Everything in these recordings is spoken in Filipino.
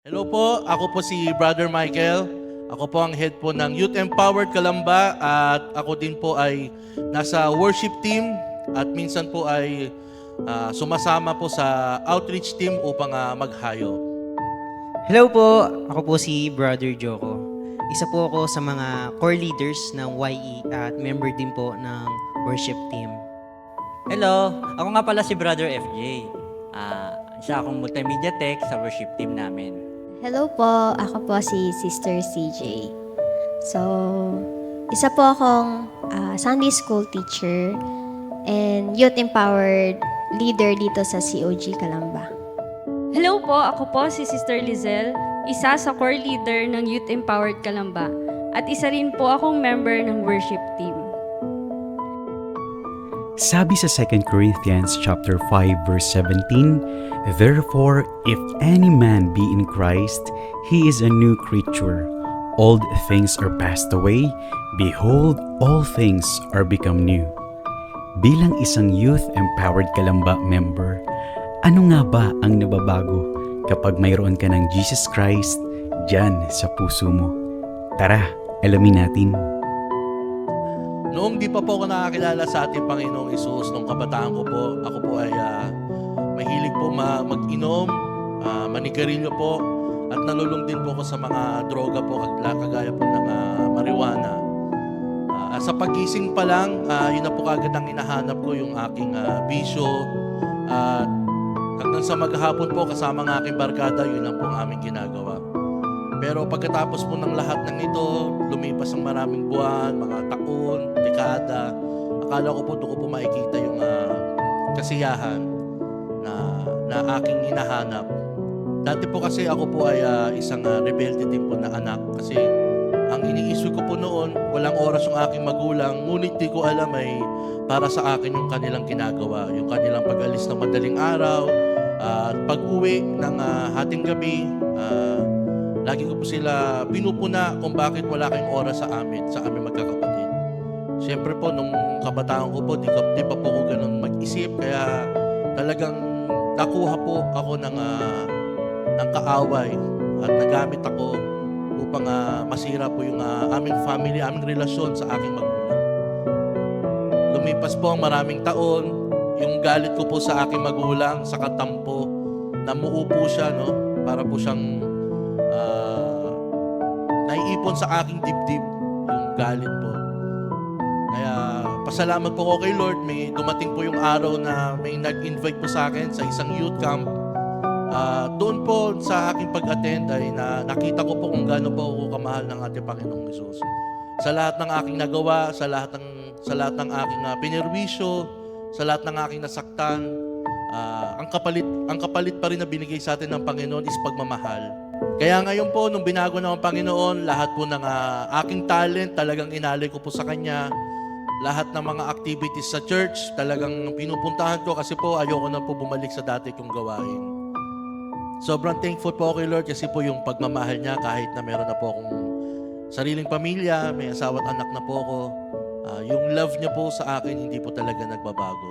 Hello po, ako po si Brother Michael. Ako po ang head po ng Youth Empowered Calamba at ako din po ay nasa worship team at minsan po ay sumasama po sa outreach team upang maghayo. Hello po, ako po si Brother Joko. Isa po ako sa mga core leaders ng YE at member din po ng worship team. Hello, ako nga pala si Brother FJ. Isa akong multimedia tech sa worship team namin. Hello po, ako po si Sister CJ. So, isa po akong Sunday school teacher and youth empowered leader dito sa COG Calamba. Hello po, ako po si Sister Lizelle, isa sa core leader ng Youth Empowered Calamba at isa rin po akong member ng worship team. Sabi sa 2 Corinthians chapter 5 verse 17, "Therefore, if any man be in Christ, he is a new creature. Old things are passed away; behold, all things are become new." Bilang isang Youth Empowered Calamba member, ano nga ba ang nababago kapag mayroon ka ng Jesus Christ dyan sa puso mo? Tara, alamin natin. Noong di pa po ako nakakilala sa ating Panginoong Isus, nung kabataan ko po, ako po ay mahilig po mag-inom, manigarilyo po, at nalulung din po ako sa mga droga po, kagaya po ng marijuana. Sa pagising pa lang, yun na po kagad ang hinahanap ko, yung aking bisyo. At hanggang sa maghapon po, kasama ng aking barkada, yun lang po ang aming ginagawa. Pero pagkatapos po ng lahat ng ito, lumipas ang maraming buwan, mga taon, dekada. Akala ko po doon ko po makikita yung kasiyahan na aking hinahanap. Dati po kasi ako po ay isang rebelde din po na anak. Kasi ang iniisip ko po noon, walang oras yung aking magulang, ngunit di ko alam ay para sa akin yung kanilang ginagawa. Yung kanilang pag-alis ng madaling araw, at pag-uwi ng hating gabi, lagi ko po sila pinupuna kung bakit wala kayong oras sa aming magkakapatid. Siyempre po, nung kabataan ko po, di pa po ako ganun mag-isip, kaya talagang nakuha po ako ng kaaway at nagamit ako upang masira po yung aming family, aming relasyon sa aking magulang. Lumipas po ang maraming taon, yung galit ko po sa aking magulang, sa katampo, namuo po siya, no? Para po siyang naiipon sa aking dibdib yung galit po. Kaya pasalamat po ko kay Lord, may dumating po yung araw na may nag-invite po sa akin sa isang youth camp. Doon po sa aking pag-attend ay nakita ko po kung gaano po ako kamahal ng ating Panginoong Hesus. Sa lahat ng aking nagawa, sa lahat ng aking pinirwisyo, sa lahat ng aking nasaktan, ang kapalit pa rin na binigay sa atin ng Panginoon is pagmamahal. Kaya ngayon po, nung binago na ang Panginoon, lahat po ng aking talent talagang inalay ko po sa Kanya. Lahat ng mga activities sa church, talagang pinupuntahan ko kasi po ayoko na po bumalik sa dati kong gawain. Sobrang thankful po kay Lord kasi po yung pagmamahal niya kahit na meron na po akong sariling pamilya, may asawa at anak na po ako. Yung love niya po sa akin hindi po talaga nagbabago.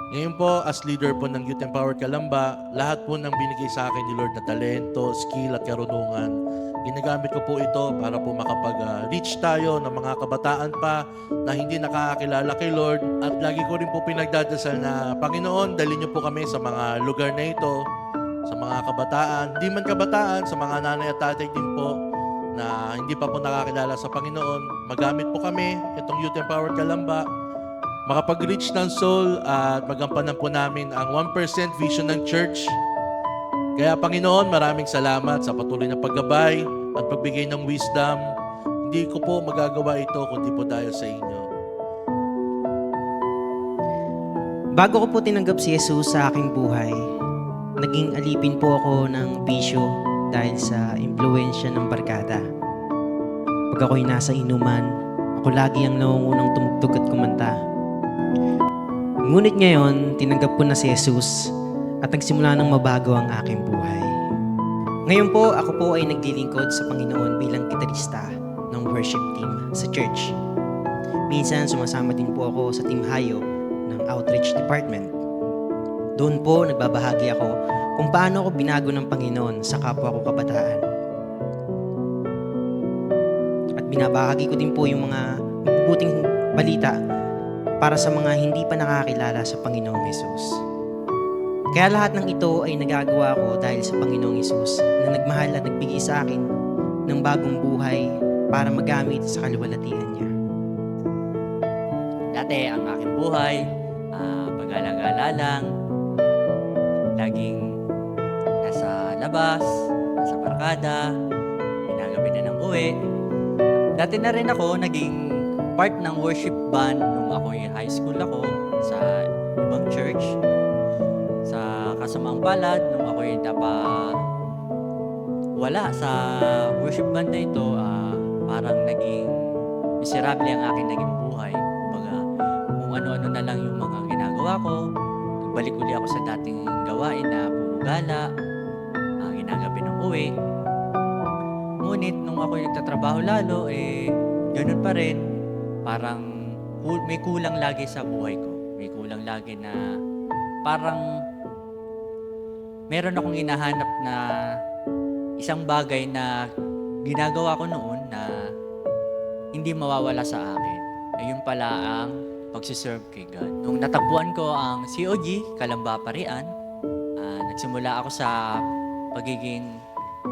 Ngayon po, as leader po ng Youth Empowered Calamba, lahat po ng binigay sa akin ni Lord na talento, skill at karunungan, ginagamit ko po ito para po makapag-reach tayo ng mga kabataan pa na hindi nakakakilala kay Lord. At lagi ko rin po pinagdadasal na, Panginoon, dalhin niyo po kami sa mga lugar na ito, sa mga kabataan, di man kabataan, sa mga nanay at tatay din po na hindi pa po nakakilala sa Panginoon. Magamit po kami, itong Youth Empowered Calamba, makapag-reach ng soul at magampanan po namin ang 1% vision ng church. Kaya Panginoon, maraming salamat sa patuloy na paggabay at pagbigay ng wisdom. Hindi ko po magagawa ito kundi po dahil sa inyo. Bago ko po tinanggap si Jesus sa aking buhay, naging alipin po ako ng bisyo dahil sa impluensya ng barkada. Pag ako'y nasa inuman, ako lagi ang nangungunang tumugtog at kumanta. Ngunit ngayon, tinanggap ko na si Jesus at nagsimula ng mabago ang aking buhay. Ngayon po, ako po ay naglilingkod sa Panginoon bilang gitarista ng worship team sa church. Minsan, sumasama din po ako sa Team Hayo ng Outreach Department. Doon po, nagbabahagi ako kung paano ako binago ng Panginoon sa kapwa ko kabataan. At binabahagi ko din po yung mga mabubuting balita para sa mga hindi pa nakakilala sa Panginoong Hesus. Kaya lahat ng ito ay nagagawa ko dahil sa Panginoong Hesus na nagmahal at nagbigay sa akin ng bagong buhay para magamit sa kaluwalhatian niya. Dati ang aking buhay, pag-alagala lang, laging nasa labas, nasa barkada, ginagabi na ng uwi. Dati na rin ako naging part ng worship band nung ako yung high school ako sa ibang church. Sa kasamaang palad, nung ako yung wala sa worship band na ito, parang naging miserable ang aking naging buhay. Kumbaga, kung ano-ano na lang yung mga ginagawa ko, nagbalik uli ako sa dating gawain na puro gala, ginagabi ng uwi. Ngunit, nung ako nagtatrabaho lalo, ganun pa rin. Parang may kulang lagi sa buhay ko. May kulang lagi na parang meron akong hinahanap na isang bagay na ginagawa ko noon na hindi mawawala sa akin. Ayun pala ang pagsiserve kay God. Nung natagpuan ko ang COG, Calamba Parian, nagsimula ako sa pagiging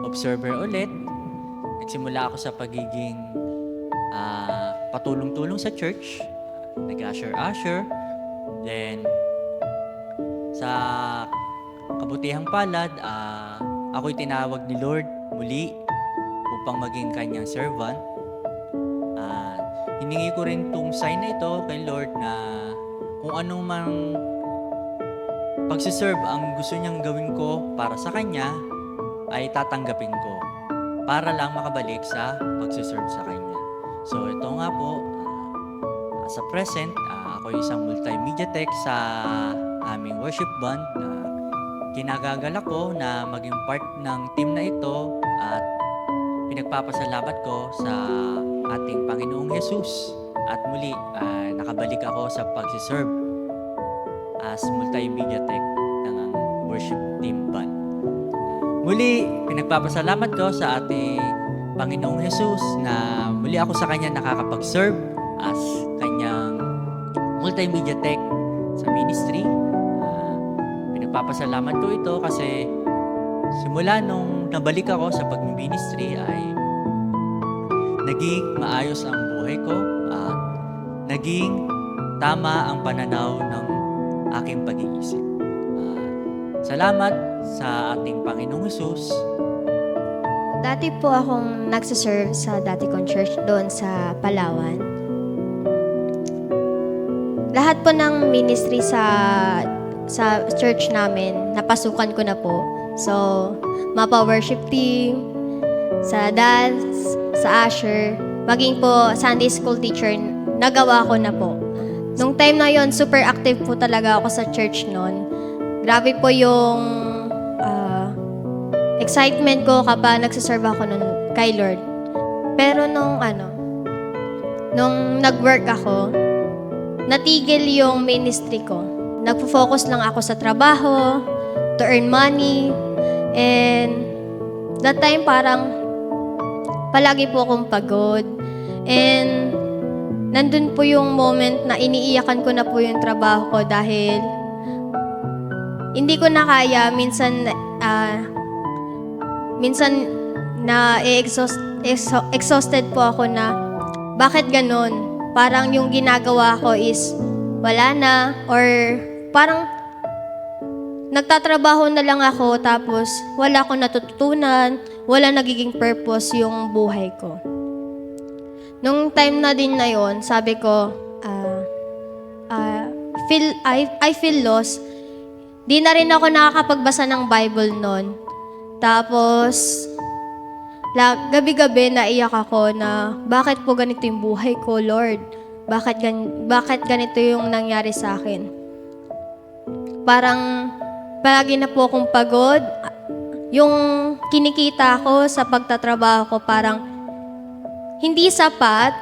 observer ulit. Nagsimula ako sa pagiging patulong-tulong sa church. Nag-usher-usher. Then, sa kabutihang palad, ako'y tinawag ni Lord muli upang maging kanyang servant. Hiningi ko rin tong sign na ito kay Lord na kung anong mang pagsiserve ang gusto niyang gawin ko para sa kanya, ay tatanggapin ko para lang makabalik sa pagsiserve sa kanya. So ito nga po, sa present, ako isang multimedia tech sa aming worship band. Kinagagalak ko na maging part ng team na ito at pinagpapasalamat ko sa ating Panginoong Hesus. At muli, nakabalik ako sa pagsiserve as multimedia tech ng worship team band. Muli, pinagpapasalamat ko sa ating Panginoong Hesus na muli ako sa Kanya nakakapag-serve as Kanyang multimedia tech sa ministry. Pinagpapasalamat ko ito kasi simula nung nabalik ako sa pag-ministry ay naging maayos ang buhay ko at naging tama ang pananaw ng aking pag-iisip. Salamat sa ating Panginoong Hesus. Dati po akong nagsiserve sa dati kong church doon sa Palawan. Lahat po ng ministry sa church namin, napasukan ko na po. So, mapa worship team, sa dance, sa usher, maging po Sunday school teacher, nagawa ko na po. Nung time na yon, super active po talaga ako sa church noon. Grabe po yung excitement ko kapag nagsiserve ako nun kay Lord. Pero nung nag-work ako, natigil yung ministry ko. Nagpo-focus lang ako sa trabaho, to earn money, and that time parang palagi po akong pagod. And nandun po yung moment na iniiyakan ko na po yung trabaho ko dahil hindi ko na kaya, minsan na exhausted po ako na bakit ganun? Parang yung ginagawa ko is wala na, or parang nagtatrabaho na lang ako tapos wala akong natututunan, wala nagiging purpose yung buhay ko. Nung time na din na yon, sabi ko, I feel lost. Di na rin ako nakakapagbasa ng Bible noon. Tapos, gabi-gabi naiyak ako na bakit po ganito yung buhay ko, Lord? Bakit ganito yung nangyari sa akin? Parang palagi na po akong pagod. Yung kinikita ko sa pagtatrabaho ko parang hindi sapat.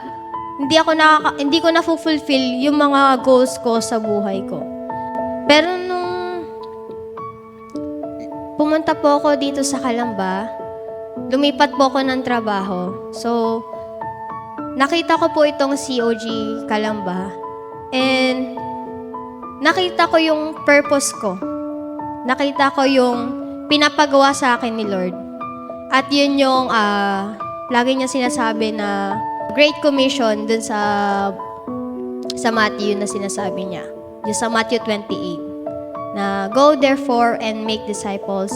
Hindi ko na fulfill yung mga goals ko sa buhay ko. Pero pumunta po ako dito sa Calamba. Lumipat po ako ng trabaho. So, nakita ko po itong COG Calamba. And nakita ko yung purpose ko. Nakita ko yung pinapagawa sa akin ni Lord. At yun yung lagi niya sinasabi na Great Commission dun sa Matthew na sinasabi niya. Yung sa Matthew 28. Na go therefore and make disciples,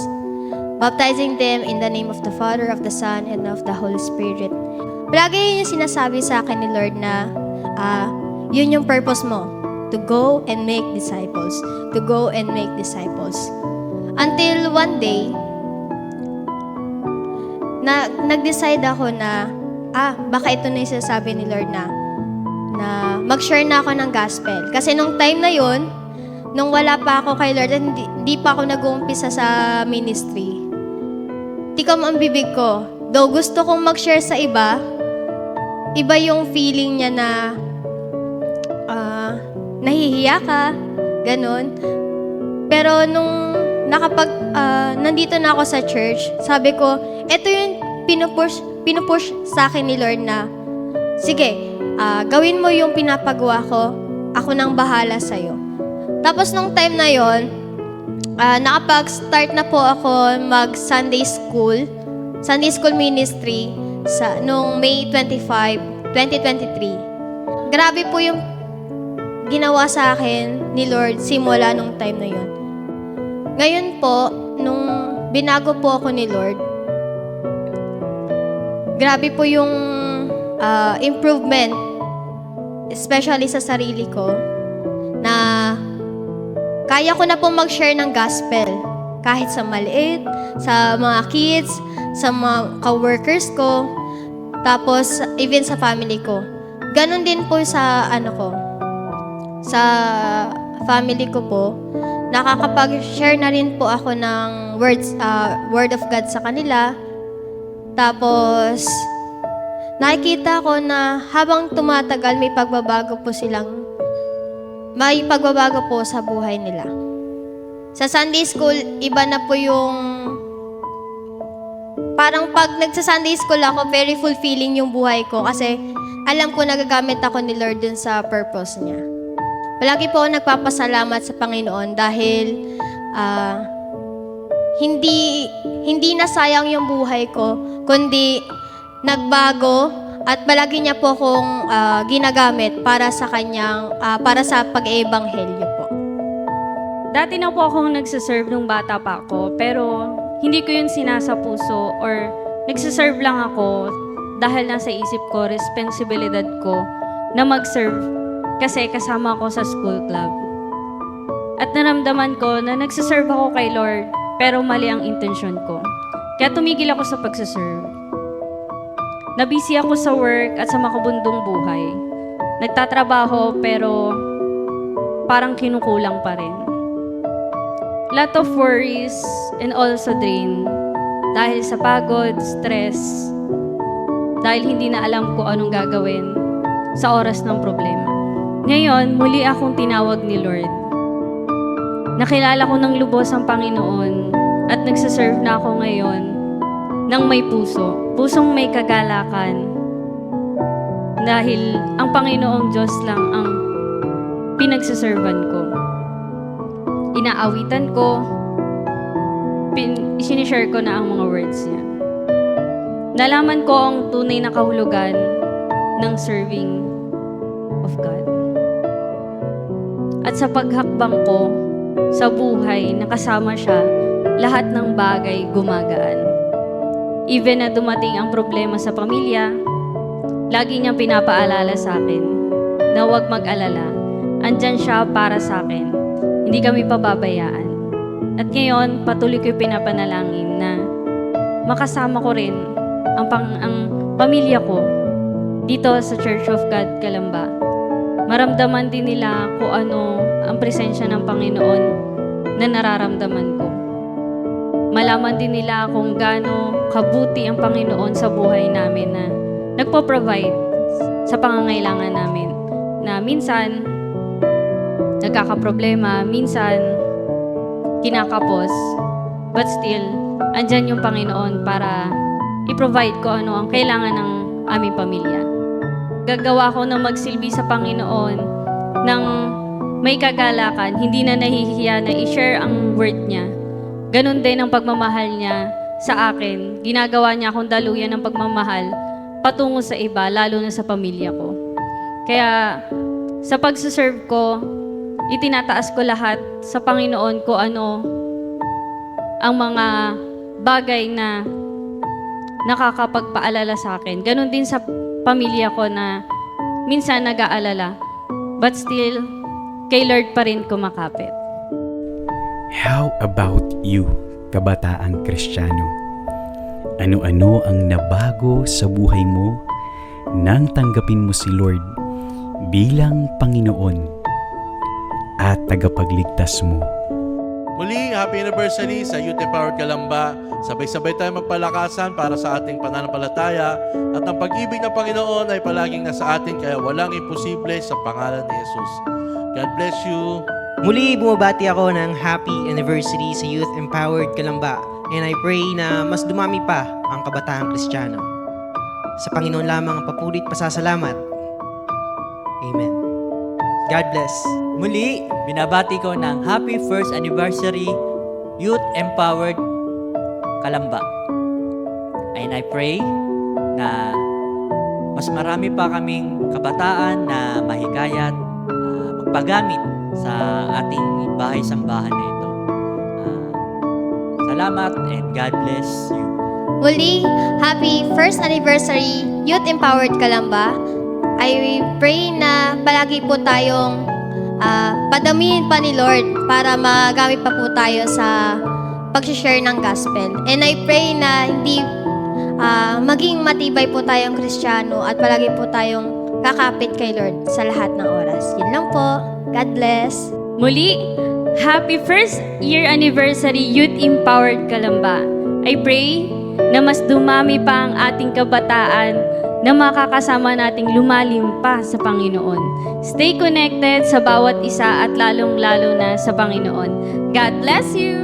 baptizing them in the name of the Father, of the Son, and of the Holy Spirit. Lagi yun yung sinasabi sa akin ni Lord na yun yung purpose mo. To go and make disciples. To go and make disciples. Until one day, nag-decide ako na, baka ito na yung sinasabi ni Lord na mag-share na ako ng gospel. Kasi nung time na yun, nung wala pa ako kay Lord, hindi pa ako nag-uumpisa sa ministry, tikam ang bibig ko. Though gusto kong mag-share sa iba yung feeling niya na nahihiya ka, ganun. Pero nung nandito na ako sa church, sabi ko, ito yung pinupush sa akin ni Lord na, sige, gawin mo yung pinapagawa ko, ako nang bahala sa'yo. Tapos nung time na yon, nakapag-start na po ako mag-Sunday school ministry nung May 25, 2023. Grabe po yung ginawa sa akin ni Lord simula nung time na yon. Ngayon po, nung binago po ako ni Lord, grabe po yung improvement, especially sa sarili ko, na kaya ko na po mag-share ng gospel kahit sa maliit, sa mga kids, sa mga ka-workers ko, tapos even sa family ko. Ganon din po sa sa family ko po. Nakakapag-share na rin po ako ng word of God sa kanila. Tapos nakikita ko na habang tumatagal may pagbabago po sa buhay nila. Sa Sunday school, iba na po yung parang pag nagsa-Sunday school ako, very fulfilling yung buhay ko kasi alam ko nagagamit ako ni Lord dun sa purpose niya. Palagi po ako nagpapasalamat sa Panginoon dahil hindi nasayang yung buhay ko, kundi nagbago at palagi niya po akong ginagamit para sa pag-eebanghelyo po. Dati na po akong nagsiserve nung bata pa ako, pero hindi ko yun sinasapuso or nagsiserve lang ako dahil nasa isip ko, responsibilidad ko na mag-serve kasi kasama ako sa school club. At naramdaman ko na nagsiserve ako kay Lord, pero mali ang intensyon ko. Kaya tumigil ako sa pagsiserve. Nabisi ako sa work at sa makabundong buhay. Nagtatrabaho pero parang kinukulang pa rin. Lot of worries and also drain. Dahil sa pagod, stress, dahil hindi na alam ko anong gagawin sa oras ng problema. Ngayon, muli akong tinawag ni Lord. Nakilala ko ng lubos ang Panginoon at nagsiserve na ako ngayon ng may puso. Pusong may kagalakan. Dahil ang Panginoong Diyos lang ang pinagsiservan ko. Inaawitan ko, isinishare ko na ang mga words niya. Nalaman ko ang tunay na kahulugan ng serving of God. At sa paghakbang ko sa buhay na kasama siya, lahat ng bagay gumagaan. Even na dumating ang problema sa pamilya, lagi niyang pinapaalala sa akin na huwag mag-alala. Andyan siya para sa akin. Hindi kami pababayaan. At ngayon, patuloy ko pinapanalangin na makasama ko rin ang pamilya ko dito sa Church of God, Calamba. Maramdaman din nila kung ano ang presensya ng Panginoon na nararamdaman ko. Malaman din nila kung gaano kabuti ang Panginoon sa buhay namin na nagpo-provide sa pangangailangan namin. Na minsan, nagkakaproblema, minsan, kinakapos. But still, andyan yung Panginoon para i-provide ko ano ang kailangan ng aming pamilya. Gagawa ko na magsilbi sa Panginoon ng may kagalakan, hindi na nahihiya na i-share ang word niya. Ganon din ang pagmamahal niya sa akin. Ginagawa niya akong daluyan ng pagmamahal patungo sa iba, lalo na sa pamilya ko. Kaya sa pagsuserve ko, itinataas ko lahat sa Panginoon ko ano ang mga bagay na nakakapagpaalala sa akin. Ganon din sa pamilya ko na minsan nag-aalala. But still, kay Lord pa rin kumakapit. How about you, kabataang Kristiyano? Ano-ano ang nabago sa buhay mo nang tanggapin mo si Lord bilang Panginoon at tagapagligtas mo? Muli, happy anniversary sa Youth Empowered Calamba. Sabay-sabay tayo magpalakasan para sa ating pananampalataya at ang pag-ibig ng Panginoon ay palaging nasa atin kaya walang imposible sa pangalan ni Jesus. God bless you. Muli, bumabati ako ng happy anniversary sa Youth Empowered Calamba. And I pray na mas dumami pa ang kabataang Kristiyano. Sa Panginoon lamang ang papurit pasasalamat. Amen. God bless. Muli, binabati ko ng happy first anniversary Youth Empowered Calamba. And I pray na mas marami pa kaming kabataan na mahikayat, magpagamit sa ating bahay-sambahan na ito. Salamat and God bless you. Muli, happy first anniversary Youth Empowered Calamba. I pray na palagi po tayong padamihin pa ni Lord para magamit pa po tayo sa pag-share ng gospel. And I pray na hindi maging matibay po tayong Kristiyano at palagi po tayong kakapit kay Lord sa lahat ng oras. Yun lang po. God bless. Muli, happy first year anniversary Youth Empowered Calamba. I pray na mas dumami pa ang ating kabataan na makakasama nating lumalim pa sa Panginoon. Stay connected sa bawat isa at lalong-lalo na sa Panginoon. God bless you!